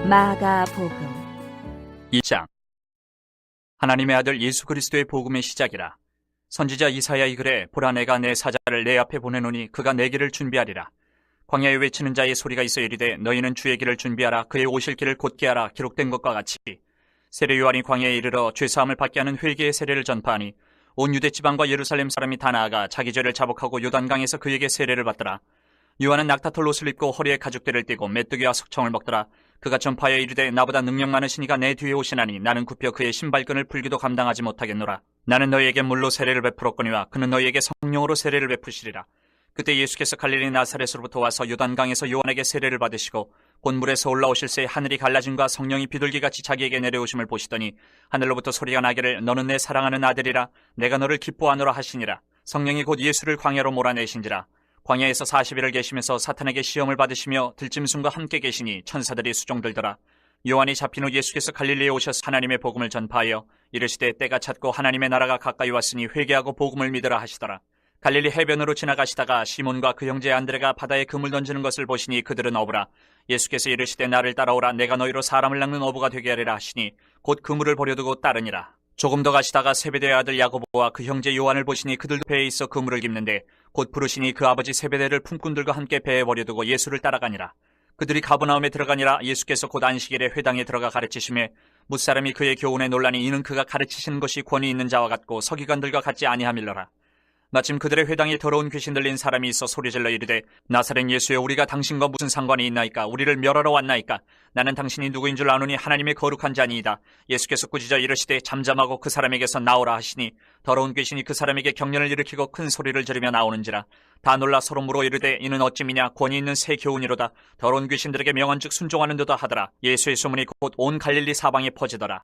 마가복음 2장. 하나님의 아들 예수 그리스도의 복음의 시작이라. 선지자 이사야의 글에 보라 내가 내 사자를 내 앞에 보내노니 그가 내 길을 준비하리라. 광야에 외치는 자의 소리가 있어 이르되 너희는 주의 길을 준비하라. 그의 오실 길을 곧게 하라. 기록된 것과 같이 세례 요한이 광야에 이르러 죄사함을 받게 하는 회개의 세례를 전파하니 온 유대 지방과 예루살렘 사람이 다 나아가 자기 죄를 자복하고 요단강에서 그에게 세례를 받더라. 요한은 낙타털 옷을 입고 허리에 가죽대를 띠고 메뚜기와 석청을 먹더라. 그가 전파하여 이르되 나보다 능력 많으신 이가 내 뒤에 오시나니 나는 굽혀 그의 신발끈을 풀기도 감당하지 못하겠노라. 나는 너희에게 물로 세례를 베풀었거니와 그는 너희에게 성령으로 세례를 베푸시리라. 그때 예수께서 갈릴리 나사렛으로부터 와서 요단강에서 요한에게 세례를 받으시고 곧 물에서 올라오실새 하늘이 갈라짐과 성령이 비둘기같이 자기에게 내려오심을 보시더니 하늘로부터 소리가 나기를 너는 내 사랑하는 아들이라 내가 너를 기뻐하노라 하시니라. 성령이 곧 예수를 광야로 몰아내신지라. 광야에서 40일을 계시면서 사탄에게 시험을 받으시며 들짐승과 함께 계시니 천사들이 수종들더라. 요한이 잡힌 후 예수께서 갈릴리에 오셔서 하나님의 복음을 전파하여 이르시되 때가 찼고 하나님의 나라가 가까이 왔으니 회개하고 복음을 믿으라 하시더라. 갈릴리 해변으로 지나가시다가 시몬과 그 형제 안드레가 바다에 그물 던지는 것을 보시니 그들은 어부라. 예수께서 이르시되 나를 따라오라. 내가 너희로 사람을 낚는 어부가 되게 하리라 하시니 곧 그물을 버려두고 따르니라. 조금 더 가시다가 세베대의 아들 야고보와 그 형제 요한을 보시니 그들도 배에 있어 그물을 깁는데 곧 부르시니 그 아버지 세베대를 품꾼들과 함께 배에 버려두고 예수를 따라가니라. 그들이 가버나움에 들어가니라. 예수께서 곧 안식일에 회당에 들어가 가르치심에 뭇사람이 그의 교훈에 놀라니 이는 그가 가르치시는 것이 권위 있는 자와 같고 서기관들과 같지 아니함일러라. 마침 그들의 회당에 더러운 귀신 들린 사람이 있어 소리질러 이르되 나사렛 예수여 우리가 당신과 무슨 상관이 있나이까? 우리를 멸하러 왔나이까? 나는 당신이 누구인 줄 아노니 하나님의 거룩한 자니이다. 예수께서 꾸짖어 이르시되 잠잠하고 그 사람에게서 나오라 하시니 더러운 귀신이 그 사람에게 경련을 일으키고 큰 소리를 지르며 나오는지라. 다 놀라 서로 물어 이르되 이는 어찌미냐? 권위 있는 새 교훈이로다. 더러운 귀신들에게 명한즉 순종하는 듯다 하더라. 예수의 소문이 곧 온 갈릴리 사방에 퍼지더라.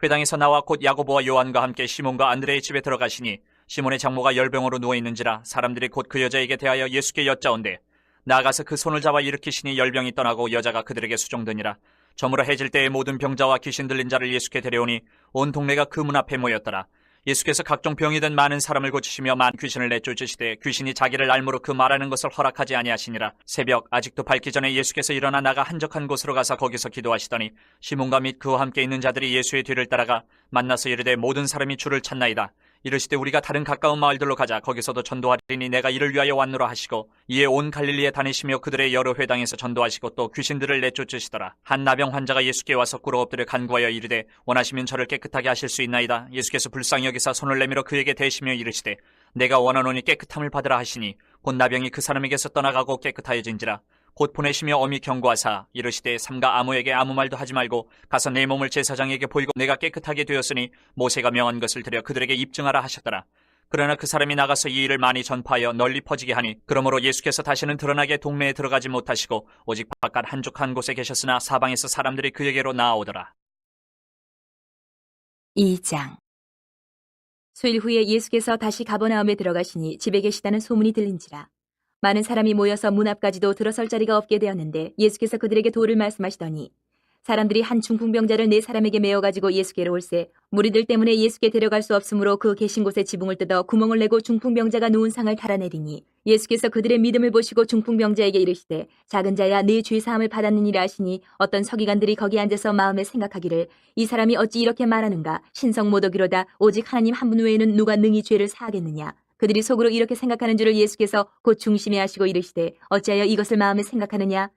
회당에서 나와 곧 야고보와 요한과 함께 시몬과 안드레의 집에 들어가시니 시몬의 장모가 열병으로 누워있는지라. 사람들이 곧 그 여자에게 대하여 예수께 여짜온대 나아가서 그 손을 잡아 일으키시니 열병이 떠나고 여자가 그들에게 수종드니라. 저물어 해질 때에 모든 병자와 귀신 들린 자를 예수께 데려오니 온 동네가 그 문 앞에 모였더라. 예수께서 각종 병이 든 많은 사람을 고치시며 많은 귀신을 내쫓으시되 귀신이 자기를 알므로 그 말하는 것을 허락하지 아니하시니라. 새벽 아직도 밝기 전에 예수께서 일어나 나가 한적한 곳으로 가서 거기서 기도하시더니 시몬과 및 그와 함께 있는 자들이 예수의 뒤를 따라가 만나서 이르되 모든 사람이 주를 찾나이다. 이르시되 우리가 다른 가까운 마을들로 가자. 거기서도 전도하리니 내가 이를 위하여 왔노라 하시고 이에 온 갈릴리에 다니시며 그들의 여러 회당에서 전도하시고 또 귀신들을 내쫓으시더라. 한 나병 환자가 예수께 와서 꿇어 엎드려 간구하여 이르되 원하시면 저를 깨끗하게 하실 수 있나이다. 예수께서 불쌍히 여기사 손을 내밀어 그에게 대시며 이르시되 내가 원하노니 깨끗함을 받으라 하시니 곧 나병이 그 사람에게서 떠나가고 깨끗하여진지라. 곧 보내시며 엄히 경고하사 이르시되 삼가 아무에게 아무 말도 하지 말고 가서 내 몸을 제사장에게 보이고 내가 깨끗하게 되었으니 모세가 명한 것을 들여 그들에게 입증하라 하셨더라. 그러나 그 사람이 나가서 이 일을 많이 전파하여 널리 퍼지게 하니 그러므로 예수께서 다시는 드러나게 동네에 들어가지 못하시고 오직 바깥 한적한 곳에 계셨으나 사방에서 사람들이 그에게로 나아오더라. 2장. 수일 후에 예수께서 다시 가버나움에 들어가시니 집에 계시다는 소문이 들린지라. 많은 사람이 모여서 문 앞까지도 들어설 자리가 없게 되었는데 예수께서 그들에게 도를 말씀하시더니 사람들이 한 중풍병자를 4사람에게 메어가지고 예수께로 올세 무리들 때문에 예수께 데려갈 수 없으므로 그 계신 곳에 지붕을 뜯어 구멍을 내고 중풍병자가 누운 상을 달아내리니 예수께서 그들의 믿음을 보시고 중풍병자에게 이르시되 작은 자야 네 죄사함을 받았느니라 하시니 어떤 서기관들이 거기 앉아서 마음에 생각하기를 이 사람이 어찌 이렇게 말하는가? 신성 모독이로다. 오직 하나님 한 분 외에는 누가 능히 죄를 사하겠느냐? 그들이 속으로 이렇게 생각하는 줄을 예수께서 곧 중심에 하시고 이르시되 어찌하여 이것을 마음에 생각하느냐?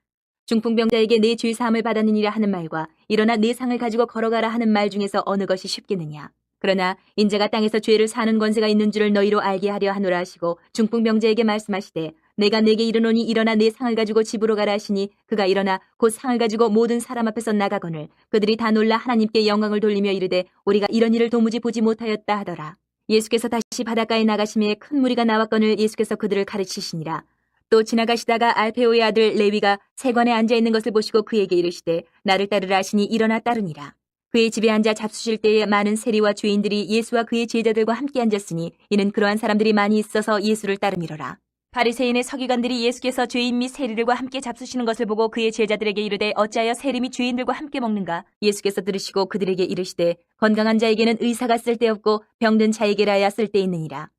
중풍병자에게 내 죄사함을 받았느니라 하는 말과 일어나 내 상을 가지고 걸어가라 하는 말 중에서 어느 것이 쉽겠느냐? 그러나 인자가 땅에서 죄를 사는 권세가 있는 줄을 너희로 알게 하려 하노라 하시고 중풍병자에게 말씀하시되 내가 네게 이르노니 일어나 내 상을 가지고 집으로 가라 하시니 그가 일어나 곧 상을 가지고 모든 사람 앞에서 나가거늘 그들이 다 놀라 하나님께 영광을 돌리며 이르되 우리가 이런 일을 도무지 보지 못하였다 하더라. 예수께서 다시 바닷가에 나가심에 큰 무리가 나왔거늘 예수께서 그들을 가르치시니라. 또 지나가시다가 알페오의 아들 레위가 세관에 앉아있는 것을 보시고 그에게 이르시되 나를 따르라 하시니 일어나 따르니라. 그의 집에 앉아 잡수실 때에 많은 세리와 죄인들이 예수와 그의 제자들과 함께 앉았으니 이는 그러한 사람들이 많이 있어서 예수를 따름이로라. 바리새인의 서기관들이 예수께서 죄인 및 세리들과 함께 잡수시는 것을 보고 그의 제자들에게 이르되 어찌하여 세리 및 죄인들과 함께 먹는가? 예수께서 들으시고 그들에게 이르시되 건강한 자에게는 의사가 쓸데없고 병든 자에게라야 쓸데있느니라.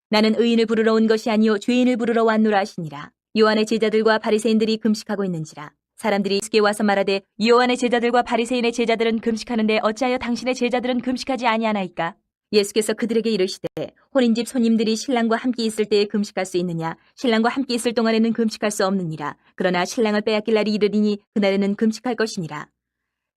나는 의인을 부르러 온 것이 아니요 죄인을 부르러 왔노라 하시니라. 요한의 제자들과 바리새인들이 금식하고 있는지라. 사람들이 예수께 와서 말하되 요한의 제자들과 바리새인의 제자들은 금식하는데 어찌하여 당신의 제자들은 금식하지 아니하나이까? 예수께서 그들에게 이르시되 혼인집 손님들이 신랑과 함께 있을 때에 금식할 수 있느냐? 신랑과 함께 있을 동안에는 금식할 수 없느니라. 그러나 신랑을 빼앗길 날이 이르리니 그날에는 금식할 것이니라.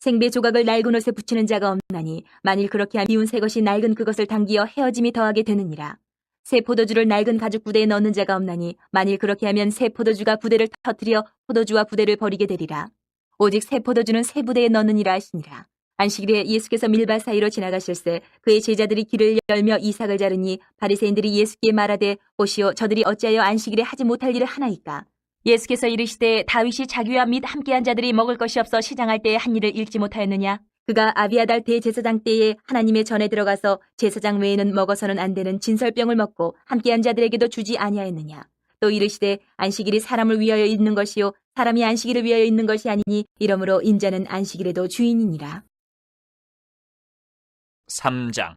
생배 조각을 낡은 옷에 붙이는 자가 없나니 만일 그렇게 하면 비운 새 것이 낡은 그것을 당기어 헤어짐이 더하게 되느니라. 새 포도주를 낡은 가죽 부대에 넣는 자가 없나니 만일 그렇게 하면 새 포도주가 부대를 터뜨려 포도주와 부대를 버리게 되리라. 오직 새 포도주는 새 부대에 넣느니라 하시니라. 안식일에 예수께서 밀밭 사이로 지나가실새 그의 제자들이 길을 열며 이삭을 자르니 바리새인들이 예수께 말하되 보시오 저들이 어찌하여 안식일에 하지 못할 일을 하나이까? 예수께서 이르시되 다윗이 자기와 및 함께한 자들이 먹을 것이 없어 시장할 때에 한 일을 읽지 못하였느냐? 그가 아비아달 대제사장 때에 하나님의 전에 들어가서 제사장 외에는 먹어서는 안 되는 진설병을 먹고 함께한 자들에게도 주지 아니하였느냐? 또 이르시되 안식일이 사람을 위하여 있는 것이요 사람이 안식일을 위하여 있는 것이 아니니 이러므로 인자는 안식일에도 주인이니라. 3장.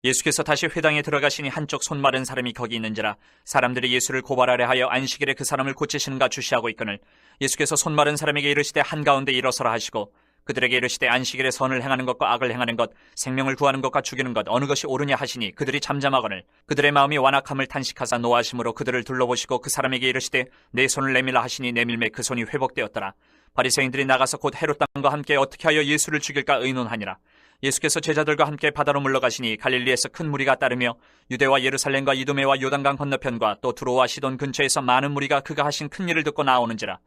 예수께서 다시 회당에 들어가시니 한쪽 손 마른 사람이 거기 있는지라 사람들이 예수를 고발하려 하여 안식일에 그 사람을 고치시는가 주시하고 있거늘 예수께서 손 마른 사람에게 이르시되 한가운데 일어서라 하시고 그들에게 이르시되 안식일에 선을 행하는 것과 악을 행하는 것 생명을 구하는 것과 죽이는 것 어느 것이 옳으냐 하시니 그들이 잠잠하거늘 그들의 마음이 완악함을 탄식하사 노하심으로 그들을 둘러보시고 그 사람에게 이르시되 내 손을 내밀라 하시니 내밀매 그 손이 회복되었더라. 바리새인들이 나가서 곧 헤롯 당과 함께 어떻게 하여 예수를 죽일까 의논하니라. 예수께서 제자들과 함께 바다로 물러가시니 갈릴리에서 큰 무리가 따르며 유대와 예루살렘과 이두메와 요단강 건너편과 또 두로와 시돈 근처에서 많은 무리가 그가 하신 큰 일을 듣고 나오는지라.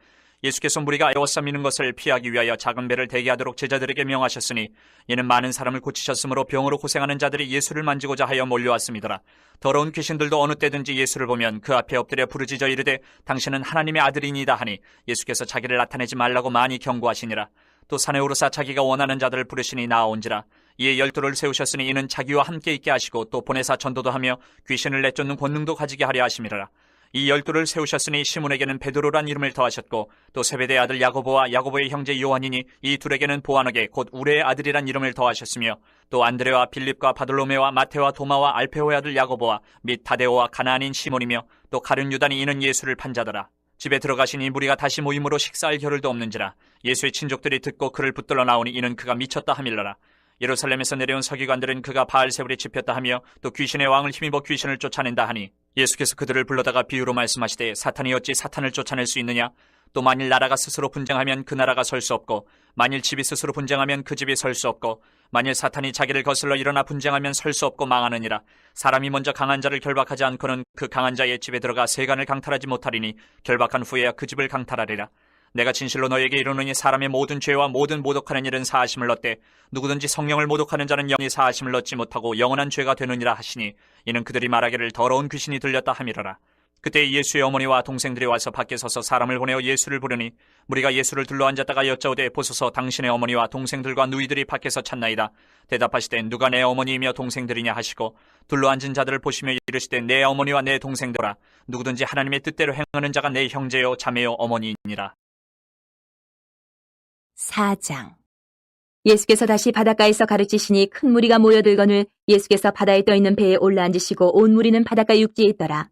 예수께서 무리가 에워싸 미는 것을 피하기 위하여 작은 배를 대기하도록 제자들에게 명하셨으니 이는 많은 사람을 고치셨으므로 병으로 고생하는 자들이 예수를 만지고자 하여 몰려왔음이더라. 더러운 귀신들도 어느 때든지 예수를 보면 그 앞에 엎드려 부르짖어 이르되 당신은 하나님의 아들이니이다 하니 예수께서 자기를 나타내지 말라고 많이 경고하시니라. 또 산에 오르사 자기가 원하는 자들을 부르시니 나아온지라. 이에 12를 세우셨으니 이는 자기와 함께 있게 하시고 또 보내사 전도도 하며 귀신을 내쫓는 권능도 가지게 하려 하심이라. 이 12를 세우셨으니 시몬에게는 베드로란 이름을 더하셨고 또 세베대 아들 야고보와 야고보의 형제 요한이니 이 둘에게는 보아너게 곧 우레의 아들이란 이름을 더하셨으며 또 안드레와 빌립과 바돌로메와 마테와 도마와 알페오의 아들 야고보와 및 다데오와 가나안인 시몬이며 또 가룟 유다니 이는 예수를 판 자더라. 집에 들어가시니 무리가 다시 모임으로 식사할 겨를도 없는지라. 예수의 친족들이 듣고 그를 붙들러 나오니 이는 그가 미쳤다 함일러라. 예루살렘에서 내려온 서기관들은 그가 바알세불에 집혔다 하며 또 귀신의 왕을 힘입어 귀신을 쫓아낸다 하니 예수께서 그들을 불러다가 비유로 말씀하시되 사탄이 어찌 사탄을 쫓아낼 수 있느냐? 또 만일 나라가 스스로 분쟁하면 그 나라가 설 수 없고 만일 집이 스스로 분쟁하면 그 집이 설 수 없고 만일 사탄이 자기를 거슬러 일어나 분쟁하면 설 수 없고 망하느니라. 사람이 먼저 강한 자를 결박하지 않고는 그 강한 자의 집에 들어가 세간을 강탈하지 못하리니 결박한 후에야 그 집을 강탈하리라. 내가 진실로 너에게 이르노니 사람의 모든 죄와 모든 모독하는 일은 사하심을 얻되 누구든지 성령을 모독하는 자는 영원히 사하심을 얻지 못하고 영원한 죄가 되느니라 하시니 이는 그들이 말하기를 더러운 귀신이 들렸다 함이러라. 그때 예수의 어머니와 동생들이 와서 밖에 서서 사람을 보내어 예수를 부르니 무리가 예수를 둘러앉았다가 여짜오되 보소서 당신의 어머니와 동생들과 누이들이 밖에서 찾나이다. 대답하시되 누가 내 어머니이며 동생들이냐 하시고 둘러앉은 자들을 보시며 이르시되 내 어머니와 내 동생들아 누구든지 하나님의 뜻대로 행하는 자가 내 형제요 자매요 어머니이니라. 4장. 예수께서 다시 바닷가에서 가르치시니 큰 무리가 모여들거늘 예수께서 바다에 떠있는 배에 올라앉으시고 온 무리는 바닷가 육지에 있더라.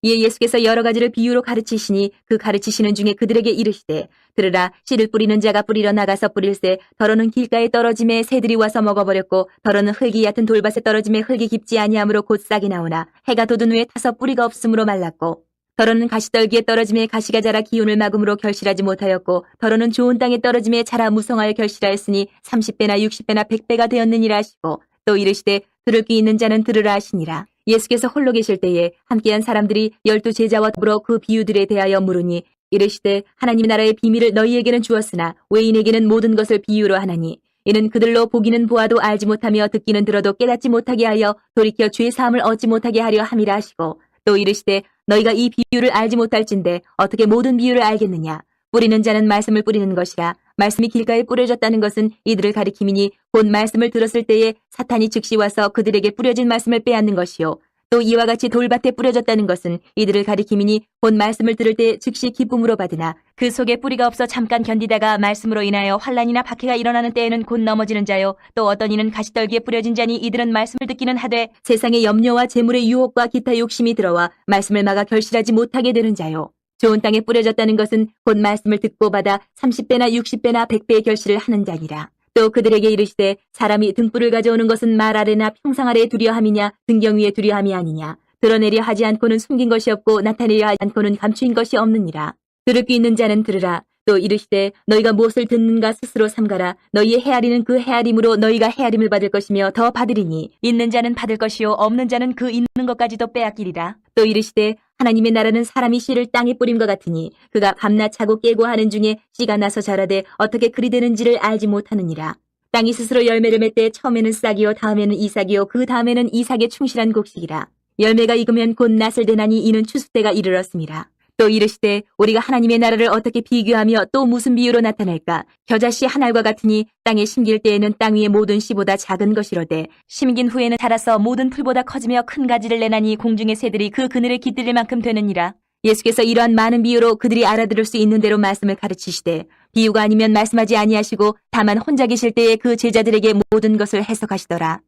이에 예수께서 여러 가지를 비유로 가르치시니 그 가르치시는 중에 그들에게 이르시되 들으라 씨를 뿌리는 자가 뿌리러 나가서 뿌릴새 더러는 길가에 떨어짐에 새들이 와서 먹어버렸고 더러는 흙이 얕은 돌밭에 떨어짐에 흙이 깊지 아니하므로 곧 싹이 나오나 해가 돋은 후에 타서 뿌리가 없으므로 말랐고 더러는 가시떨기에 떨어짐에 가시가 자라 기운을 막음으로 결실하지 못하였고 더러는 좋은 땅에 떨어짐에 자라 무성하여 결실하였으니 30배나 60배나 100배가 되었느니라 하시고 또 이르시되 들을 귀 있는 자는 들으라 하시니라. 예수께서 홀로 계실 때에 함께한 사람들이 12 제자와 더불어 그 비유들에 대하여 물으니 이르시되 하나님 나라의 비밀을 너희에게는 주었으나 외인에게는 모든 것을 비유로 하나니 이는 그들로 보기는 보아도 알지 못하며 듣기는 들어도 깨닫지 못하게 하여 돌이켜 죄 사함을 얻지 못하게 하려 함이라 하시고 또 이르시되 너희가 이 비유를 알지 못할진대 어떻게 모든 비유를 알겠느냐. 뿌리는 자는 말씀을 뿌리는 것이라. 말씀이 길가에 뿌려졌다는 것은 이들을 가리킴이니 곧 말씀을 들었을 때에 사탄이 즉시 와서 그들에게 뿌려진 말씀을 빼앗는 것이요. 또 이와 같이 돌밭에 뿌려졌다는 것은 이들을 가리킴이니 곧 말씀을 들을 때 즉시 기쁨으로 받으나 그 속에 뿌리가 없어 잠깐 견디다가 말씀으로 인하여 환난이나 박해가 일어나는 때에는 곧 넘어지는 자요. 또 어떤 이는 가시떨기에 뿌려진 자니 이들은 말씀을 듣기는 하되 세상의 염려와 재물의 유혹과 기타 욕심이 들어와 말씀을 막아 결실하지 못하게 되는 자요. 좋은 땅에 뿌려졌다는 것은 곧 말씀을 듣고 받아 30배나 60배나 100배의 결실을 하는 자니라. 또 그들에게 이르시되 사람이 등불을 가져오는 것은 말 아래나 평상 아래에 두려함이냐 등경 위에 두려함이 아니냐. 드러내려 하지 않고는 숨긴 것이 없고 나타내려 하지 않고는 감추인 것이 없느니라. 들을 귀 있는 자는 들으라. 또 이르시되 너희가 무엇을 듣는가 스스로 삼가라. 너희의 헤아리는 그 헤아림으로 너희가 헤아림을 받을 것이며 더 받으리니 있는 자는 받을 것이요 없는 자는 그 있는 것까지도 빼앗기리라. 또 이르시되 하나님의 나라는 사람이 씨를 땅에 뿌림과 같으니 그가 밤낮 차고 깨고 하는 중에 씨가 나서 자라되 어떻게 그리 되는지를 알지 못하느니라. 땅이 스스로 열매를 맺되 처음에는 싹이요 다음에는 이삭이요 그 다음에는 이삭의 충실한 곡식이라. 열매가 익으면 곧 낫을 대나니 이는 추수 때가 이르렀음이라. 또 이르시되 우리가 하나님의 나라를 어떻게 비교하며 또 무슨 비유로 나타낼까? 겨자씨 한 알과 같으니 땅에 심길 때에는 땅 위의 모든 씨보다 작은 것이로되 심긴 후에는 자라서 모든 풀보다 커지며 큰 가지를 내나니 공중의 새들이 그 그늘에 깃들릴 만큼 되느니라. 예수께서 이러한 많은 비유로 그들이 알아들을 수 있는 대로 말씀을 가르치시되 비유가 아니면 말씀하지 아니하시고 다만 혼자 계실 때에 그 제자들에게 모든 것을 해석하시더라.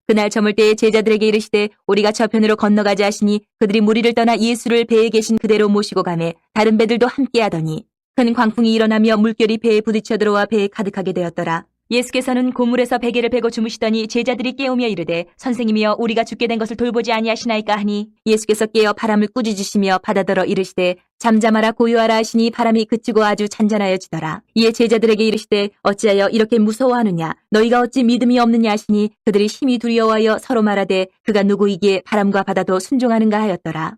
그날 저물 때에 제자들에게 이르시되 우리가 저편으로 건너가자 하시니 그들이 무리를 떠나 예수를 배에 계신 그대로 모시고 가매 다른 배들도 함께 하더니 큰 광풍이 일어나며 물결이 배에 부딪혀 들어와 배에 가득하게 되었더라. 예수께서는 고물에서 베개를 베고 주무시더니 제자들이 깨우며 이르되 선생님이여 우리가 죽게 된 것을 돌보지 아니하시나이까 하니 예수께서 깨어 바람을 꾸짖으시며 바다더러 이르시되 잠잠하라 고요하라 하시니 바람이 그치고 아주 잔잔하여지더라. 이에 제자들에게 이르시되 어찌하여 이렇게 무서워하느냐 너희가 어찌 믿음이 없느냐 하시니 그들이 심히 두려워하여 서로 말하되 그가 누구이기에 바람과 바다도 순종하는가 하였더라.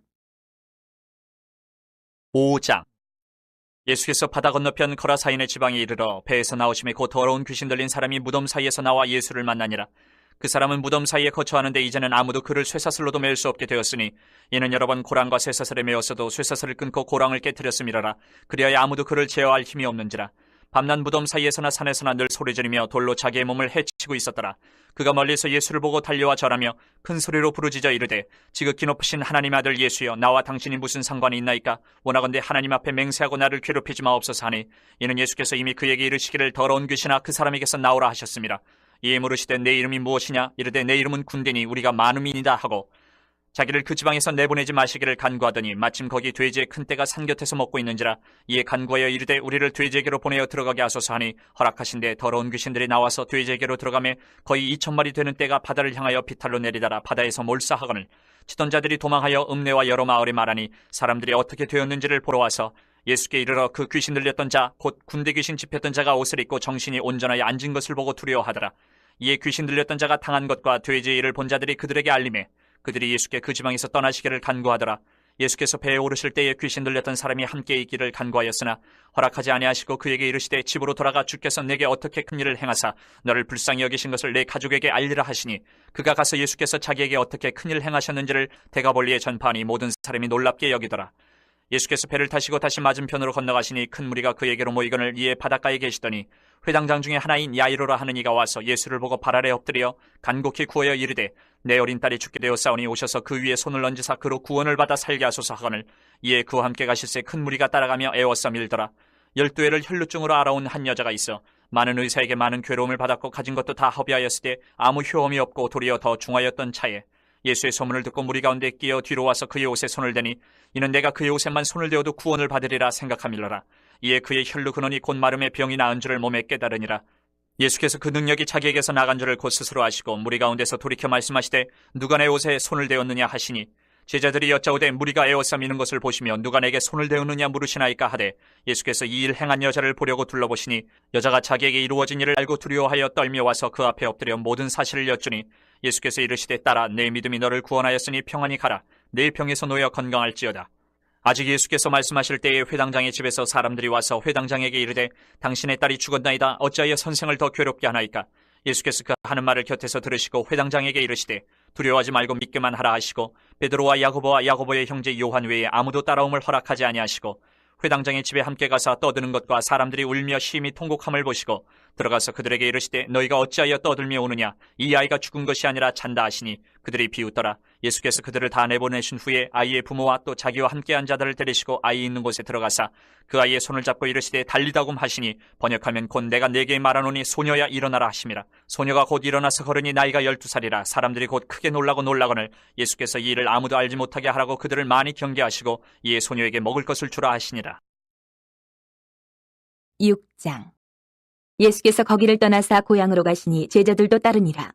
5장. 예수께서 바다 건너편 거라사인의 지방에 이르러 배에서 나오심에 곧 더러운 귀신 들린 사람이 무덤 사이에서 나와 예수를 만나니라. 그 사람은 무덤 사이에 거처하는데 이제는 아무도 그를 쇠사슬로도 매일 수 없게 되었으니 이는 여러 번 고랑과 쇠사슬에 매었어도 쇠사슬을 끊고 고랑을 깨뜨렸음이라라. 그리하여 아무도 그를 제어할 힘이 없는지라. 밤낮 무덤 사이에서나 산에서나 늘 소리지르며 돌로 자기의 몸을 해치고 있었더라. 그가 멀리서 예수를 보고 달려와 절하며 큰 소리로 부르짖어 이르되 지극히 높으신 하나님의 아들 예수여 나와 당신이 무슨 상관이 있나이까? 원하건대 하나님 앞에 맹세하고 나를 괴롭히지 마옵소서 하니 이는 예수께서 이미 그에게 이르시기를 더러운 귀신아 그 사람에게서 나오라 하셨습니다. 이에 물으시되 내 이름이 무엇이냐? 이르되 내 이름은 군대니 우리가 많음이니이다 하고 자기를 그 지방에서 내보내지 마시기를 간구하더니 마침 거기 돼지의 큰 떼가 산 곁에서 먹고 있는지라. 이에 간구하여 이르되 우리를 돼지에게로 보내어 들어가게 하소서 하니 허락하신데 더러운 귀신들이 나와서 돼지에게로 들어가매 거의 2,000마리 되는 떼가 바다를 향하여 비탈로 내리다라 바다에서 몰사하거늘 치던 자들이 도망하여 읍내와 여러 마을에 말하니 사람들이 어떻게 되었는지를 보러 와서 예수께 이르러 그 귀신 들렸던 자 곧 군대 귀신 집혔던 자가 옷을 입고 정신이 온전하여 앉은 것을 보고 두려워하더라. 이에 귀신 들렸던 자가 당한 것과 돼지의 일을 본 자들이 그들에게 알림해 그들이 예수께 그 지방에서 떠나시기를 간구하더라. 예수께서 배에 오르실 때에 귀신 들렸던 사람이 함께 있기를 간구하였으나 허락하지 아니하시고 그에게 이르시되 집으로 돌아가 주께서 내게 어떻게 큰 일을 행하사 너를 불쌍히 여기신 것을 내 가족에게 알리라 하시니 그가 가서 예수께서 자기에게 어떻게 큰 일을 행하셨는지를 대가벌리에 전파하니 모든 사람이 놀랍게 여기더라. 예수께서 배를 타시고 다시 맞은편으로 건너가시니 큰 무리가 그에게로 모이거늘 이에 바닷가에 계시더니 회당장 중에 하나인 야이로라 하는 이가 와서 예수를 보고 발 아래 엎드려 간곡히 구하여 이르되 내 어린 딸이 죽게 되었사오니 오셔서 그 위에 손을 얹으사 그로 구원을 받아 살게 하소서 하거늘 이에 그와 함께 가실새 큰 무리가 따라가며 애워싸 밀더라. 12회를 혈루증으로 알아온 한 여자가 있어 많은 의사에게 많은 괴로움을 받았고 가진 것도 다 허비하였을 때 아무 효험이 없고 도리어 더 중하였던 차에 예수의 소문을 듣고 무리 가운데 끼어 뒤로 와서 그의 옷에 손을 대니 이는 내가 그의 옷에만 손을 대어도 구원을 받으리라 생각함일러라. 이에 그의 혈루 근원이 곧 마름에 병이 나은 줄을 몸에 깨달으니라. 예수께서 그 능력이 자기에게서 나간 줄을 곧 스스로 아시고 무리 가운데서 돌이켜 말씀하시되 누가 내 옷에 손을 대었느냐 하시니 제자들이 여짜오되 무리가 에워싸 미는 것을 보시며 누가 내게 손을 대었느냐 물으시나이까 하되 예수께서 이 일 행한 여자를 보려고 둘러보시니 여자가 자기에게 이루어진 일을 알고 두려워하여 떨며 와서 그 앞에 엎드려 모든 사실을 여쭈니 예수께서 이르시되 딸아 내 믿음이 너를 구원하였으니 평안히 가라. 내 병에서 놓여 건강할지어다. 아직 예수께서 말씀하실 때에 회당장의 집에서 사람들이 와서 회당장에게 이르되 당신의 딸이 죽었나이다. 어찌하여 선생을 더 괴롭게 하나이까? 예수께서 그 하는 말을 곁에서 들으시고 회당장에게 이르시되 두려워하지 말고 믿기만 하라 하시고 베드로와 야고보와 야고보의 형제 요한 외에 아무도 따라옴을 허락하지 아니하시고 회당장의 집에 함께 가서 떠드는 것과 사람들이 울며 심히 통곡함을 보시고 들어가서 그들에게 이르시되 너희가 어찌하여 떠들며 오느냐? 이 아이가 죽은 것이 아니라 잔다 하시니 그들이 비웃더라. 예수께서 그들을 다 내보내신 후에 아이의 부모와 또 자기와 함께한 자들을 데리시고 아이 있는 곳에 들어가사 그 아이의 손을 잡고 이르시되 달리다굼 하시니 번역하면 곧 내가 네게 말하노니 소녀야 일어나라 하심이라. 소녀가 곧 일어나서 걸으니 나이가 12살이라. 사람들이 곧 크게 놀라거늘 예수께서 이 일을 아무도 알지 못하게 하라고 그들을 많이 경계하시고 이에 소녀에게 먹을 것을 주라 하시니라. 6장. 예수께서 거기를 떠나사 고향으로 가시니 제자들도 따르니라.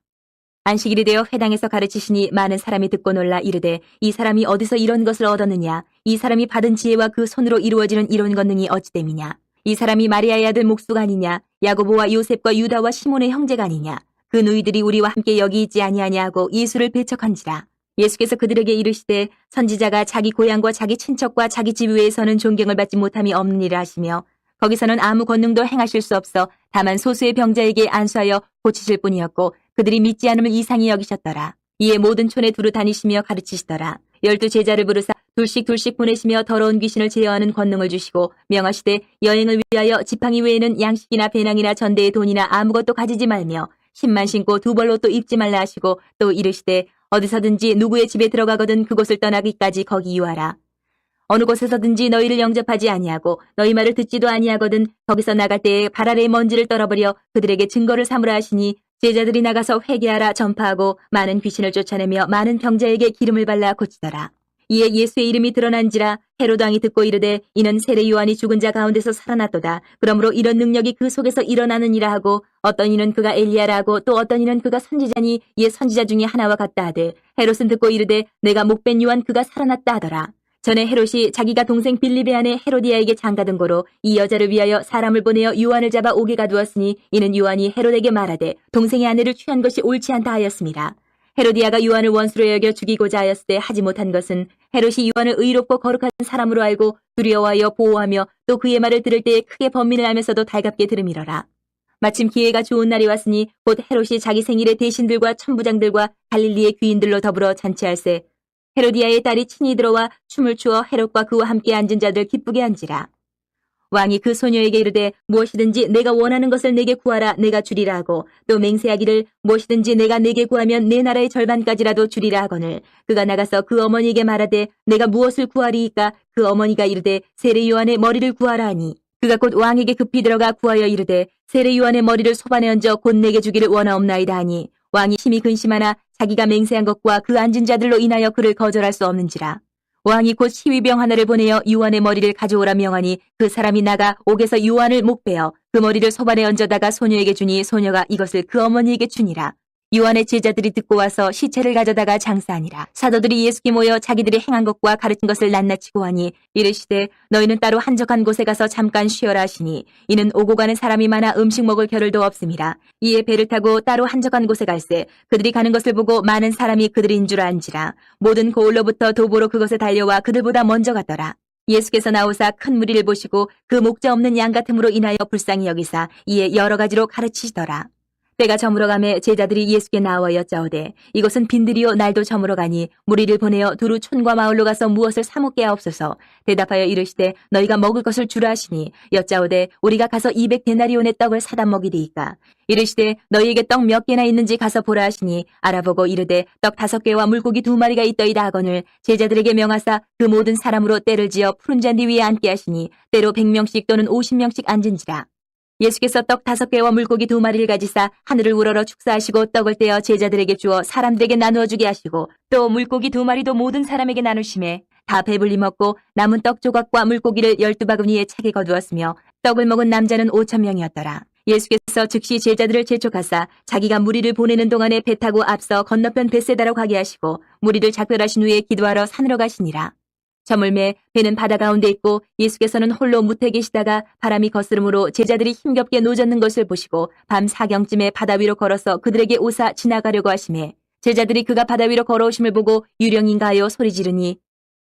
안식일이 되어 회당에서 가르치시니 많은 사람이 듣고 놀라 이르되 이 사람이 어디서 이런 것을 얻었느냐? 이 사람이 받은 지혜와 그 손으로 이루어지는 이런 권능이 어찌됨이냐? 이 사람이 마리아의 아들 목수가 아니냐? 야고보와 요셉과 유다와 시몬의 형제가 아니냐? 그 누이들이 우리와 함께 여기 있지 아니하냐 하고 예수를 배척한지라. 예수께서 그들에게 이르시되 선지자가 자기 고향과 자기 친척과 자기 집 외에서는 존경을 받지 못함이 없느니라 하시며 거기서는 아무 권능도 행하실 수 없어 다만 소수의 병자에게 안수하여 고치실 뿐이었고 그들이 믿지 않음을 이상히 여기셨더라. 이에 모든 촌에 두루 다니시며 가르치시더라. 12 제자를 부르사 둘씩 보내시며 더러운 귀신을 제어하는 권능을 주시고 명하시되 여행을 위하여 지팡이 외에는 양식이나 배낭이나 전대의 돈이나 아무것도 가지지 말며 신만 신고 두 벌로 또 입지 말라 하시고 또 이르시되 어디서든지 누구의 집에 들어가거든 그곳을 떠나기까지 거기 유하라. 어느 곳에서든지 너희를 영접하지 아니하고 너희 말을 듣지도 아니하거든 거기서 나갈 때에 발 아래의 먼지를 떨어버려 그들에게 증거를 삼으라 하시니 제자들이 나가서 회개하라 전파하고 많은 귀신을 쫓아내며 많은 병자에게 기름을 발라 고치더라. 이에 예수의 이름이 드러난지라 헤로드 왕이 듣고 이르되 이는 세례 요한이 죽은 자 가운데서 살아났도다. 그러므로 이런 능력이 그 속에서 일어나느니라 하고 어떤 이는 그가 엘리야라 하고 또 어떤 이는 그가 선지자니 이에 선지자 중에 하나와 같다 하되 헤롯은 듣고 이르되 내가 목벤 요한 그가 살아났다 하더라. 전에 헤롯이 자기가 동생 빌립의 아내 헤로디아에게 장가든 고로 이 여자를 위하여 사람을 보내어 요한을 잡아 옥에 가두었으니 이는 요한이 헤롯에게 말하되 동생의 아내를 취한 것이 옳지 않다 하였습니다. 헤로디아가 요한을 원수로 여겨 죽이고자 하였을 때 하지 못한 것은 헤롯이 요한을 의롭고 거룩한 사람으로 알고 두려워하여 보호하며 또 그의 말을 들을 때에 크게 번민을 하면서도 달갑게 들음이러라. 마침 기회가 좋은 날이 왔으니 곧 헤롯이 자기 생일에 대신들과 천부장들과 갈릴리의 귀인들로 더불어 잔치할세 헤로디아의 딸이 친히 들어와 춤을 추어 헤롯과 그와 함께 앉은 자들 기쁘게 한지라. 왕이 그 소녀에게 이르되 무엇이든지 내가 원하는 것을 내게 구하라 내가 주리라 하고 또 맹세하기를 무엇이든지 내가 내게 구하면 내 나라의 절반까지라도 주리라 하거늘 그가 나가서 그 어머니에게 말하되 내가 무엇을 구하리이까 그 어머니가 이르되 세례 요한의 머리를 구하라 하니 그가 곧 왕에게 급히 들어가 구하여 이르되 세례 요한의 머리를 소반에 얹어 곧 내게 주기를 원하옵나이다 하니 왕이 심히 근심하나 자기가 맹세한 것과 그 앉은 자들로 인하여 그를 거절할 수 없는지라. 왕이 곧 시위병 하나를 보내어 요한의 머리를 가져오라 명하니 그 사람이 나가 옥에서 요한을 목베어 그 머리를 소반에 얹어다가 소녀에게 주니 소녀가 이것을 그 어머니에게 주니라. 요한의 제자들이 듣고 와서 시체를 가져다가 장사하니라. 사도들이 예수께 모여 자기들이 행한 것과 가르친 것을 낱낱이고 하니 이르시되 너희는 따로 한적한 곳에 가서 잠깐 쉬어라 하시니 이는 오고 가는 사람이 많아 음식 먹을 겨를도 없음이라. 이에 배를 타고 따로 한적한 곳에 갈새 그들이 가는 것을 보고 많은 사람이 그들인 줄 안지라. 모든 고을로부터 도보로 그것에 달려와 그들보다 먼저 갔더라. 예수께서 나오사 큰 무리를 보시고 그 목자 없는 양 같음으로 인하여 불쌍히 여기사 이에 여러 가지로 가르치시더라. 때가 저물어가매 제자들이 예수께 나와 여짜오되 이것은 빈들이요 날도 저물어가니 무리를 보내어 두루 촌과 마을로 가서 무엇을 사먹게 하옵소서. 대답하여 이르시되 너희가 먹을 것을 주라 하시니 여짜오되 우리가 가서 200데나리온의 떡을 사다 먹이리이까. 이르시되 너희에게 떡 몇 개나 있는지 가서 보라 하시니 알아보고 이르되 떡 5개와 물고기 2마리가 있더이다 하거늘 제자들에게 명하사 그 모든 사람으로 때를 지어 푸른 잔디 위에 앉게 하시니 때로 100명씩 또는 50명씩 앉은지라. 예수께서 떡 5개와 물고기 2마리를 가지사 하늘을 우러러 축사하시고 떡을 떼어 제자들에게 주어 사람들에게 나누어 주게 하시고 또 물고기 2마리도 모든 사람에게 나누심에 다 배불리 먹고 남은 떡 조각과 물고기를 12바구니에 차게 거두었으며 떡을 먹은 남자는 5,000명이었더라. 예수께서 즉시 제자들을 재촉하사 자기가 무리를 보내는 동안에 배 타고 앞서 건너편 벳세다로 가게 하시고 무리를 작별하신 후에 기도하러 산으로 가시니라. 저물매 배는 바다 가운데 있고 예수께서는 홀로 무태 계시다가 바람이 거스름으로 제자들이 힘겹게 노젓는 것을 보시고 밤 4경쯤에 바다 위로 걸어서 그들에게 오사 지나가려고 하시매 제자들이 그가 바다 위로 걸어오심을 보고 유령인가 하여 소리 지르니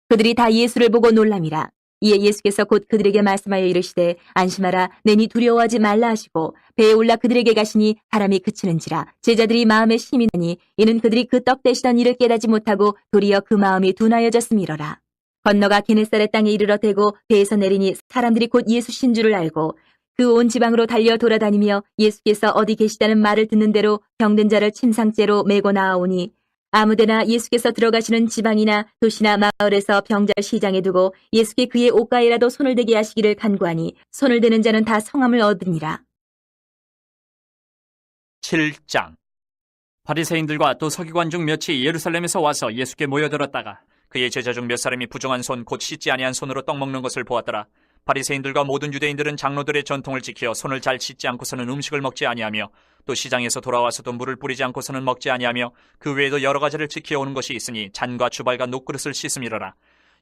그들이 다 예수를 보고 놀람이라. 이에 예수께서 곧 그들에게 말씀하여 이르시되 안심하라 내니 두려워하지 말라 하시고 배에 올라 그들에게 가시니 바람이 그치는지라. 제자들이 마음에 힘이 나니 이는 그들이 그 떡 되시던 일을 깨닫지 못하고 도리어 그 마음이 둔하여졌음이로라. 건너가 게네사렛 땅에 이르러 대고 배에서 내리니 사람들이 곧 예수신 줄을 알고 그 온 지방으로 달려 돌아다니며 예수께서 어디 계시다는 말을 듣는 대로 병든 자를 침상째로 메고 나아오니 아무데나 예수께서 들어가시는 지방이나 도시나 마을에서 병자를 시장에 두고 예수께 그의 옷가에라도 손을 대게 하시기를 간구하니 손을 대는 자는 다 성함을 얻으니라. 7장. 바리새인들과 또 서기관 중 몇이 예루살렘에서 와서 예수께 모여들었다가 그의 제자 중 몇 사람이 부정한 손 곧 씻지 아니한 손으로 떡 먹는 것을 보았더라. 바리새인들과 모든 유대인들은 장로들의 전통을 지켜 손을 잘 씻지 않고서는 음식을 먹지 아니하며 또 시장에서 돌아와서도 물을 뿌리지 않고서는 먹지 아니하며 그 외에도 여러 가지를 지켜오는 것이 있으니 잔과 주발과 녹그릇을 씻음이로라.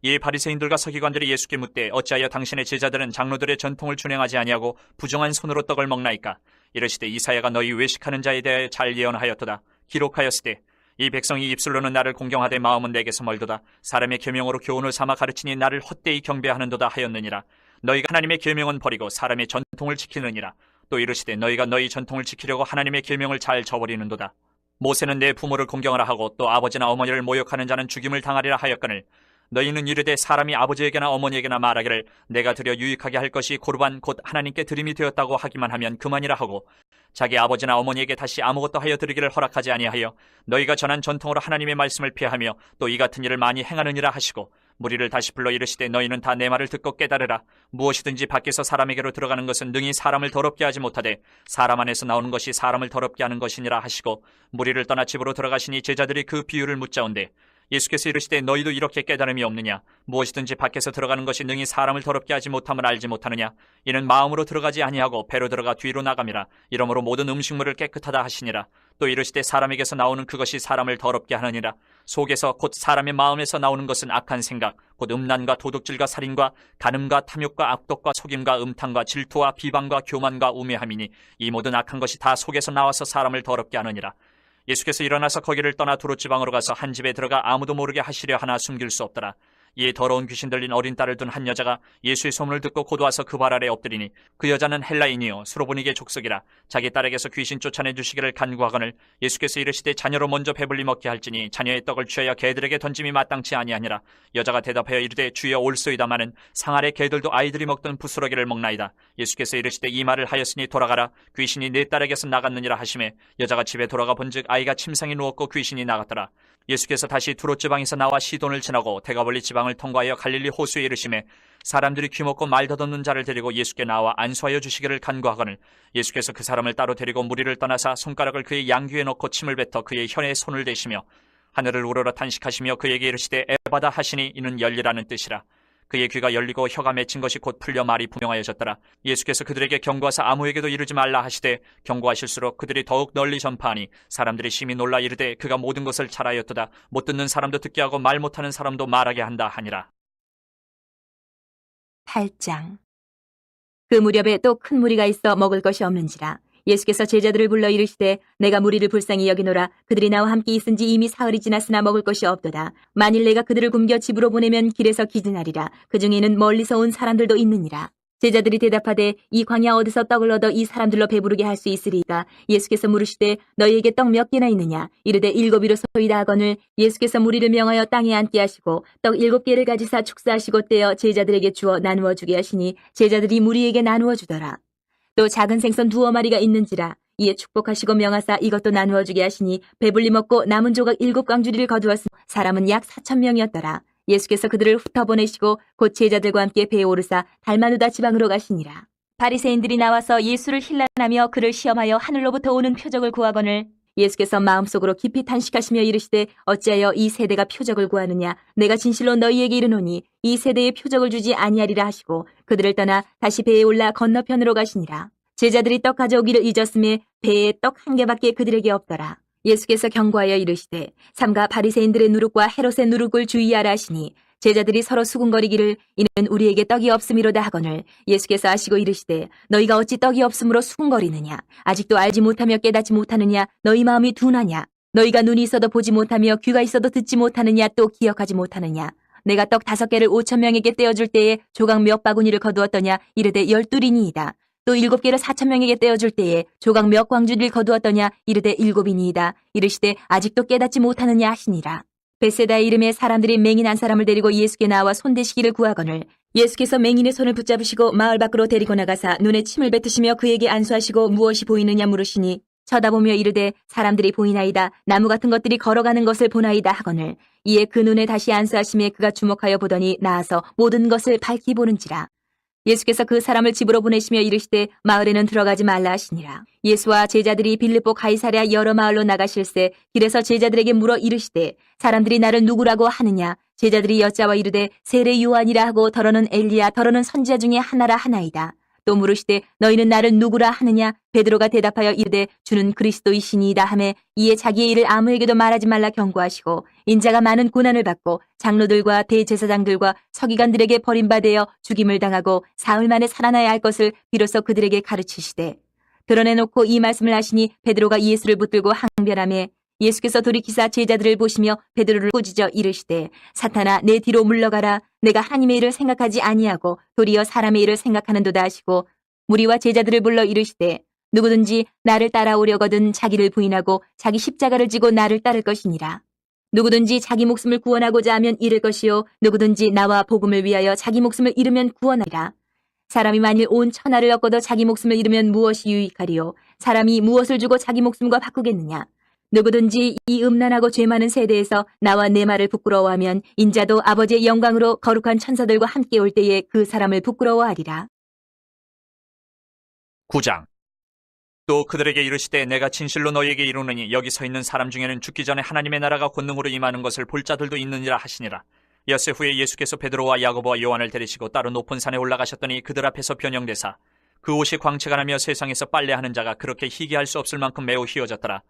이에 바리새인들과 서기관들이 예수께 묻되 어찌하여 당신의 제자들은 장로들의 전통을 준행하지 아니하고 부정한 손으로 떡을 먹나이까? 이르시되 이사야가 너희 외식하는 자에 대해 잘 예언하였도다. 기록하였으되 이 백성이 입술로는 나를 공경하되 마음은 내게서 멀도다. 사람의 계명으로 교훈을 삼아 가르치니 나를 헛되이 경배하는도다 하였느니라. 너희가 하나님의 계명은 버리고 사람의 전통을 지키느니라. 또 이르시되 너희가 너희 전통을 지키려고 하나님의 계명을 잘 저버리는도다. 모세는 내 부모를 공경하라 하고 또 아버지나 어머니를 모욕하는 자는 죽임을 당하리라 하였거늘 너희는 이르되 사람이 아버지에게나 어머니에게나 말하기를 내가 드려 유익하게 할 것이 고르반 곧 하나님께 드림이 되었다고 하기만 하면 그만이라 하고 자기 아버지나 어머니에게 다시 아무것도 하여 드리기를 허락하지 아니하여 너희가 전한 전통으로 하나님의 말씀을 피하며 또 이 같은 일을 많이 행하느니라 하시고 무리를 다시 불러 이르시되 너희는 다 내 말을 듣고 깨달으라. 무엇이든지 밖에서 사람에게로 들어가는 것은 능히 사람을 더럽게 하지 못하되 사람 안에서 나오는 것이 사람을 더럽게 하는 것이니라 하시고 무리를 떠나 집으로 들어가시니 제자들이 그 비유를 묻자온대 예수께서 이르시되 너희도 이렇게 깨달음이 없느냐? 무엇이든지 밖에서 들어가는 것이 능히 사람을 더럽게 하지 못함을 알지 못하느냐? 이는 마음으로 들어가지 아니하고 배로 들어가 뒤로 나감이라. 이러므로 모든 음식물을 깨끗하다 하시니라. 또 이르시되 사람에게서 나오는 그것이 사람을 더럽게 하느니라. 속에서 곧 사람의 마음에서 나오는 것은 악한 생각, 곧 음란과 도둑질과 살인과 간음과 탐욕과 악독과 속임과 음탕과 질투와 비방과 교만과 우매함이니 이 모든 악한 것이 다 속에서 나와서 사람을 더럽게 하느니라. 예수께서 일어나서 거기를 떠나 두롯지방으로 가서 한 집에 들어가 아무도 모르게 하시려 하나 숨길 수 없더라. 이에 더러운 귀신 들린 어린 딸을 둔 한 여자가 예수의 소문을 듣고 곧 와서 그 발 아래 엎드리니 그 여자는 헬라인이요 수로보니게 족속이라. 자기 딸에게서 귀신 쫓아내 주시기를 간구하거늘 예수께서 이르시되 자녀로 먼저 배불리 먹게 할지니 자녀의 떡을 취하여 개들에게 던짐이 마땅치 아니하니라. 여자가 대답하여 이르되 주여 올소이다마는 상 아래 개들도 아이들이 먹던 부스러기를 먹나이다. 예수께서 이르시되 이 말을 하였으니 돌아가라. 귀신이 네 딸에게서 나갔느니라 하시매 여자가 집에 돌아가 본즉 아이가 침상에 누웠고 귀신이 나갔더라. 예수께서 다시 두롯 지방에서 나와 시돈을 지나고 대가벌리 지방을 통과하여 갈릴리 호수에 이르시매 사람들이 귀먹고 말 더듬는 자를 데리고 예수께 나와 안수하여 주시기를 간구하거늘 예수께서 그 사람을 따로 데리고 무리를 떠나사 손가락을 그의 양귀에 넣고 침을 뱉어 그의 혀에 손을 대시며 하늘을 우러러 탄식하시며 그에게 이르시되 에바다 하시니 이는 열리라는 뜻이라. 그의 귀가 열리고 혀가 맺힌 것이 곧 풀려 말이 분명하여졌더라. 예수께서 그들에게 경고하사 아무에게도 이르지 말라 하시되 경고하실수록 그들이 더욱 널리 전파하니 사람들이 심히 놀라 이르되 그가 모든 것을 잘하였도다. 못 듣는 사람도 듣게 하고 말 못하는 사람도 말하게 한다 하니라. 8장. 그 무렵에 또 큰 무리가 있어 먹을 것이 없는지라. 예수께서 제자들을 불러 이르시되 내가 무리를 불쌍히 여기노라. 그들이 나와 함께 있은지 이미 사흘이 지났으나 먹을 것이 없도다. 만일 내가 그들을 굶겨 집으로 보내면 길에서 기진하리라. 그 중에는 멀리서 온 사람들도 있느니라. 제자들이 대답하되 이 광야 어디서 떡을 얻어 이 사람들로 배부르게 할 수 있으리까? 예수께서 물으시되 너희에게 떡 몇 개나 있느냐? 이르되 7이로소이다 하거늘 예수께서 무리를 명하여 땅에 앉게 하시고 떡 7개를 가지사 축사하시고 떼어 제자들에게 주어 나누어 주게 하시니 제자들이 무리에게 나누어 주더라. 또 작은 생선 2마리가 있는지라. 이에 축복하시고 명하사 이것도 나누어 주게 하시니 배불리 먹고 남은 조각 7광주리를 거두었으니 사람은 약 4,000명이었더라. 예수께서 그들을 흩어 보내시고 곧 제자들과 함께 배에 오르사 달마누다 지방으로 가시니라. 바리새인들이 나와서 예수를 힐난하며 그를 시험하여 하늘로부터 오는 표적을 구하거늘 예수께서 마음속으로 깊이 탄식하시며 이르시되 어찌하여 이 세대가 표적을 구하느냐? 내가 진실로 너희에게 이르노니 이 세대에 표적을 주지 아니하리라 하시고 그들을 떠나 다시 배에 올라 건너편으로 가시니라. 제자들이 떡 가져오기를 잊었음에 배에 떡 1개밖에 그들에게 없더라. 예수께서 경고하여 이르시되 삼가 바리새인들의 누룩과 헤롯의 누룩을 주의하라 하시니 제자들이 서로 수군거리기를 이는 우리에게 떡이 없음이로다 하거늘 예수께서 아시고 이르시되 너희가 어찌 떡이 없음으로 수군거리느냐? 아직도 알지 못하며 깨닫지 못하느냐? 너희 마음이 둔하냐? 너희가 눈이 있어도 보지 못하며 귀가 있어도 듣지 못하느냐? 또 기억하지 못하느냐? 내가 떡 5개를 5,000명에게 떼어줄 때에 조각 몇 바구니를 거두었더냐? 이르되 12이니이다. 또 7개를 4,000명에게 떼어줄 때에 조각 몇 광주리를 거두었더냐? 이르되 7이니이다. 이르시되 아직도 깨닫지 못하느냐 하시니라. 베세다 이름의 사람들이 맹인 한 사람을 데리고 예수께 나와 손대시기를 구하거늘 예수께서 맹인의 손을 붙잡으시고 마을 밖으로 데리고 나가사 눈에 침을 뱉으시며 그에게 안수하시고 무엇이 보이느냐 물으시니 쳐다보며 이르되 사람들이 보이나이다. 나무 같은 것들이 걸어가는 것을 보나이다 하거늘 이에 그 눈에 다시 안수하심에 그가 주목하여 보더니 나아서 모든 것을 밝히 보는지라. 예수께서 그 사람을 집으로 보내시며 이르시되 마을에는 들어가지 말라 하시니라. 예수와 제자들이 빌립보 가이사랴 여러 마을로 나가실새 길에서 제자들에게 물어 이르시되 사람들이 나를 누구라고 하느냐. 제자들이 여짜와 이르되 세례 요한이라 하고 더러는 엘리야 더러는 선지자 중에 하나라 하나이다. 또 물으시되 너희는 나를 누구라 하느냐. 베드로가 대답하여 이르되 주는 그리스도이시니이다 하매 이에 자기의 일을 아무에게도 말하지 말라 경고하시고 인자가 많은 고난을 받고 장로들과 대제사장들과 서기관들에게 버림받아 죽임을 당하고 사흘 만에 살아나야 할 것을 비로소 그들에게 가르치시되 드러내놓고 이 말씀을 하시니 베드로가 예수를 붙들고 항변하매 예수께서 돌이키사 제자들을 보시며 베드로를 꾸짖어 이르시되 사탄아 내 뒤로 물러가라. 내가 하나님의 일을 생각하지 아니하고 도리어 사람의 일을 생각하는도다 하시고 무리와 제자들을 불러 이르시되 누구든지 나를 따라오려거든 자기를 부인하고 자기 십자가를 지고 나를 따를 것이니라. 누구든지 자기 목숨을 구원하고자 하면 잃을 것이요 누구든지 나와 복음을 위하여 자기 목숨을 잃으면 구원하리라. 사람이 만일 온 천하를 얻고도 자기 목숨을 잃으면 무엇이 유익하리요. 사람이 무엇을 주고 자기 목숨과 바꾸겠느냐. 누구든지 이 음란하고 죄 많은 세대에서 나와 내 말을 부끄러워하면 인자도 아버지의 영광으로 거룩한 천사들과 함께 올 때에 그 사람을 부끄러워하리라. 9장. 또 그들에게 이르시되 내가 진실로 너희에게 이르노니 여기 서 있는 사람 중에는 죽기 전에 하나님의 나라가 권능으로 임하는 것을 볼 자들도 있느니라 하시니라. 엿새 후에 예수께서 베드로와 야고보와 요한을 데리시고 따로 높은 산에 올라가셨더니 그들 앞에서 변형되사 그 옷이 광채가 나며 세상에서 빨래하는 자가 그렇게 희귀할 수 없을 만큼 매우 희어졌더라.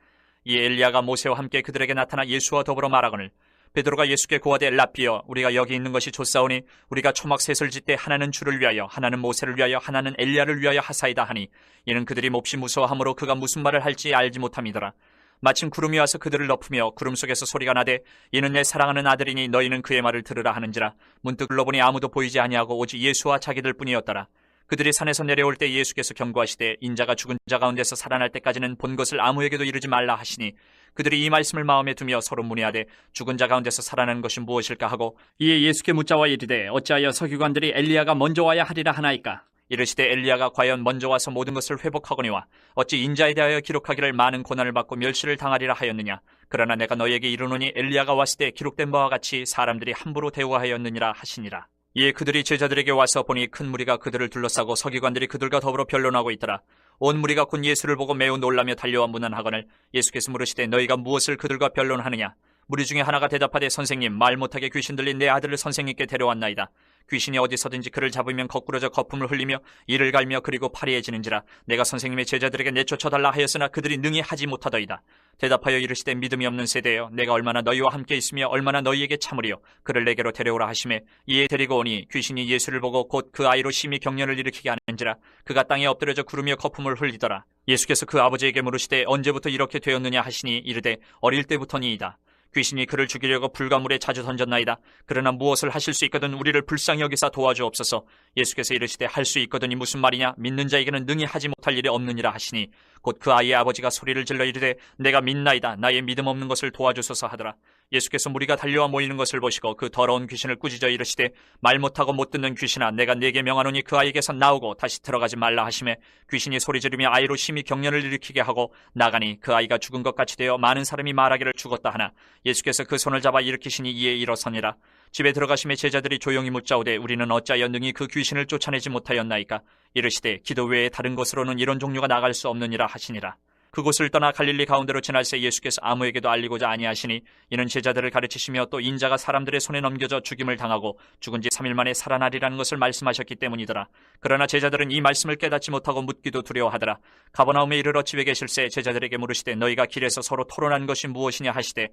이에 엘리야가 모세와 함께 그들에게 나타나 예수와 더불어 말하거늘 베드로가 예수께 고하되 라삐여 우리가 여기 있는 것이 좋사오니 우리가 초막 셋을 짓되 하나는 주를 위하여 하나는 모세를 위하여 하나는 엘리야를 위하여 하사이다 하니 이는 그들이 몹시 무서워하므로 그가 무슨 말을 할지 알지 못함이더라. 마침 구름이 와서 그들을 덮으며 구름 속에서 소리가 나되 이는 내 사랑하는 아들이니 너희는 그의 말을 들으라 하는지라. 문득 둘러보니 아무도 보이지 아니하고 오직 예수와 자기들 뿐이었더라. 그들이 산에서 내려올 때 예수께서 경고하시되 인자가 죽은 자 가운데서 살아날 때까지는 본 것을 아무에게도 이르지 말라 하시니 그들이 이 말씀을 마음에 두며 서로 문의하되 죽은 자 가운데서 살아나는 것이 무엇일까 하고 이에 예수께 묻자와 이르되 어찌하여 서기관들이 엘리야가 먼저 와야 하리라 하나이까. 이르시되 엘리야가 과연 먼저 와서 모든 것을 회복하거니와 어찌 인자에 대하여 기록하기를 많은 고난을 받고 멸시를 당하리라 하였느냐. 그러나 내가 너희에게 이르노니 엘리야가 왔을 때 기록된 바와 같이 사람들이 함부로 대우하였느니라 하시니라. 이에 그들이 제자들에게 와서 보니 큰 무리가 그들을 둘러싸고 서기관들이 그들과 더불어 변론하고 있더라. 온 무리가 곧 예수를 보고 매우 놀라며 달려와 문안하거늘 예수께서 물으시되 너희가 무엇을 그들과 변론하느냐. 무리 중에 하나가 대답하되 선생님 말 못하게 귀신 들린 내 아들을 선생님께 데려왔나이다. 귀신이 어디서든지 그를 잡으면 거꾸러져 거품을 흘리며 이를 갈며 그리고 파리해지는지라. 내가 선생님의 제자들에게 내쫓아달라 하였으나 그들이 능히 하지 못하더이다. 대답하여 이르시되 믿음이 없는 세대여 내가 얼마나 너희와 함께 있으며 얼마나 너희에게 참으리요. 그를 내게로 데려오라 하시매 이에 데리고 오니 귀신이 예수를 보고 곧 그 아이로 심히 경련을 일으키게 하는지라. 그가 땅에 엎드려져 구르며 거품을 흘리더라. 예수께서 그 아버지에게 물으시되 언제부터 이렇게 되었느냐 하시니 이르되 어릴 때부터니이다. 귀신이 그를 죽이려고 불가물에 자주 던졌나이다. 그러나 무엇을 하실 수 있거든 우리를 불쌍히 여기사 도와주옵소서. 예수께서 이르시되 할 수 있거든이 무슨 말이냐. 믿는 자에게는 능히 하지 못할 일이 없느니라 하시니 곧 그 아이의 아버지가 소리를 질러 이르되 내가 믿나이다. 나의 믿음 없는 것을 도와주소서 하더라. 예수께서 무리가 달려와 모이는 것을 보시고 그 더러운 귀신을 꾸짖어 이르시되 말 못하고 못 듣는 귀신아 내가 네게 명하노니 그 아이에게서 나오고 다시 들어가지 말라 하시매 귀신이 소리 지르며 아이로 심히 경련을 일으키게 하고 나가니 그 아이가 죽은 것 같이 되어 많은 사람이 말하기를 죽었다 하나 예수께서 그 손을 잡아 일으키시니 이에 일어서니라. 집에 들어가심에 제자들이 조용히 묻자오되 우리는 어찌하여 능히 그 귀신을 쫓아내지 못하였나이까. 이르시되 기도 외에 다른 것으로는 이런 종류가 나갈 수 없느니라 하시니라. 그곳을 떠나 갈릴리 가운데로 지날새 예수께서 아무에게도 알리고자 아니하시니 이는 제자들을 가르치시며 또 인자가 사람들의 손에 넘겨져 죽임을 당하고 죽은 지 3일 만에 살아나리라는 것을 말씀하셨기 때문이더라. 그러나 제자들은 이 말씀을 깨닫지 못하고 묻기도 두려워하더라. 가버나움에 이르러 집에 계실새 제자들에게 물으시되 너희가 길에서 서로 토론한 것이 무엇이냐 하시되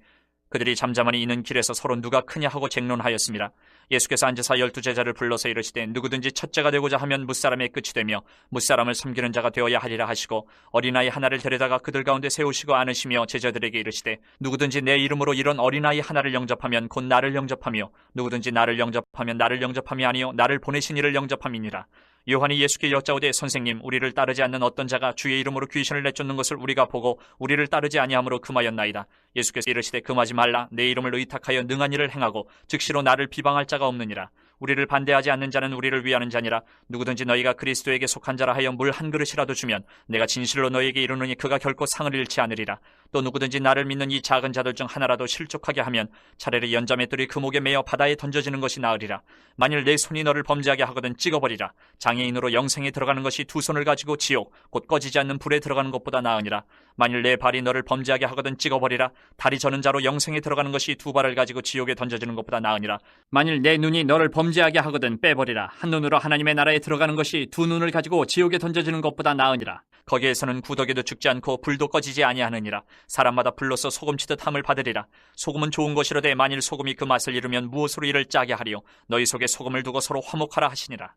그들이 잠잠하니 이는 길에서 서로 누가 크냐 하고 쟁론하였습니다. 예수께서 앉으사 12제자를 불러서 이르시되 누구든지 첫째가 되고자 하면 무사람의 끝이 되며 무사람을 섬기는 자가 되어야 하리라 하시고 어린아이 하나를 데려다가 그들 가운데 세우시고 안으시며 제자들에게 이르시되 누구든지 내 이름으로 이런 어린아이 하나를 영접하면 곧 나를 영접하며 누구든지 나를 영접하면 나를 영접함이 아니요 나를 보내신 이를 영접함이니라. 요한이 예수께 여짜오되 선생님 우리를 따르지 않는 어떤 자가 주의 이름으로 귀신을 내쫓는 것을 우리가 보고 우리를 따르지 아니함으로 금하였나이다. 예수께서 이르시되 금하지 말라. 내 이름을 의탁하여 능한 일을 행하고 즉시로 나를 비방할 자가 없느니라. 우리를 반대하지 않는 자는 우리를 위하는 자니라. 누구든지 너희가 그리스도에게 속한 자라 하여 물 한 그릇이라도 주면 내가 진실로 너희에게 이르노니 그가 결코 상을 잃지 않으리라. 또 누구든지 나를 믿는 이 작은 자들 중 하나라도 실족하게 하면 차라리 연자맷돌이 그 목에 매어 바다에 던져지는 것이 나으리라. 만일 내 손이 너를 범죄하게 하거든 찍어버리라. 장애인으로 영생에 들어가는 것이 두 손을 가지고 지옥 곧 꺼지지 않는 불에 들어가는 것보다 나으니라. 만일 내 발이 너를 범죄하게 하거든 찍어버리라. 다리 저는 자로 영생에 들어가는 것이 두 발을 가지고 지옥에 던져지는 것보다 나으니라. 만일 내 눈이 너를 범죄하게 하거든 빼버리라. 한 눈으로 하나님의 나라에 들어가는 것이 두 눈을 가지고 지옥에 던져지는 것보다 나으니라. 거기에서는 구더기도 죽지 않고 불도 꺼지지 아니하느니라. 사람마다 불로서 소금치듯 함을 받으리라. 소금은 좋은 것이로되 만일 소금이 그 맛을 잃으면 무엇으로 이를 짜게 하리요. 너희 속에 소금을 두고 서로 화목하라 하시니라.